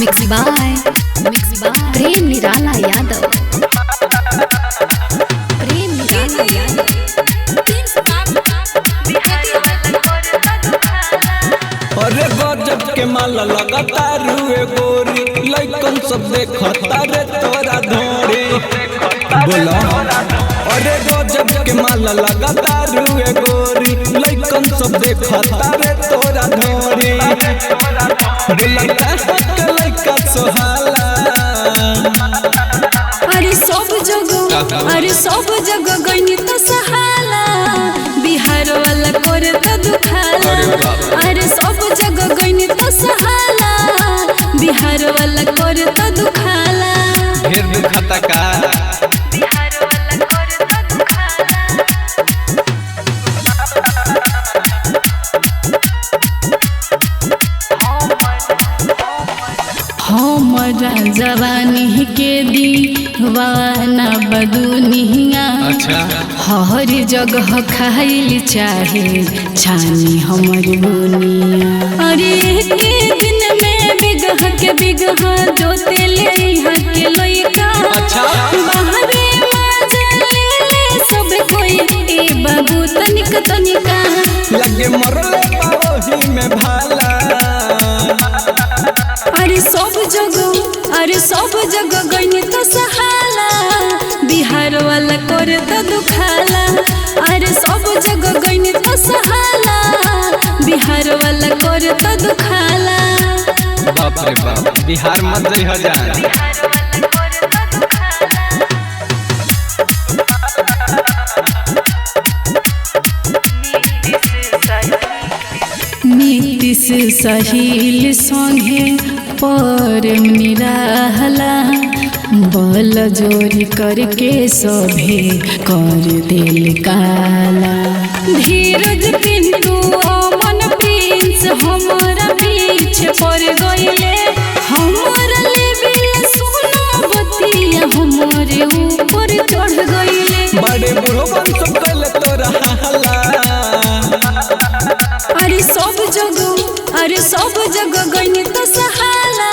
Mix by प्रेम निराला यादव। प्रेम निराला यादव। अरे गजब के माला लगाता रुए गोरी लइकन सब देखता रे तोरा धोरी बोला। अरे गजब के माला लगाता रुए गोरी लइकन सब देखता रे तोरा धोरी बोला के लइका सोहाला। अरे सब जगह गईनी तो सहाला बिहार वाला करे तो दुखाला। अरे सब जगह गईनी तो सहाला बिहार वाला करे तो दुखाला। ढेर दुखता का बिहार वाला करे तो दुखाला। हमारा जवानी के दीवाना बदुनिया हर जगह खाइल चाहे छानी हमर बुनिया। अरे के दिन में बिगह के बिगह जोते ले यहाँ के लइका बाहरे माजले सब कोई ए बाबू तनिक तनिका लगे मरले पाओही में भाला। अरे सब जगह गईनी तो सहाला बिहार वाला करे तो दुखाला। अरे सब जगह गईनी तो सहाला बिहार वाला करे तो दुखाला। बाप रे बाप बिहार मत जइह जान। नीतीश सहील संगे प्रेम निराला बल जोरी करके सभे कर दिल काला। धीरज पिंटू अमन प्रिंस हमारा पीछे पड़ गईले हमारा लेबिल सुनो बतिया हमारे ऊपर चढ़ गईले। बड़े बुढ़ो बन सब कल तोरा हाला। अरे सब जगह गईनी तो सहाला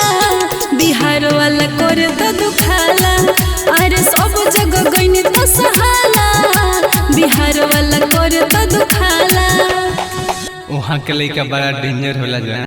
बिहार वाला करे तो दुखाला। अरे सब जगह गईनी तो सहाला बिहार वाला करे तो दुखाला। वहाँ के लइका बड़ा डेंजर होला।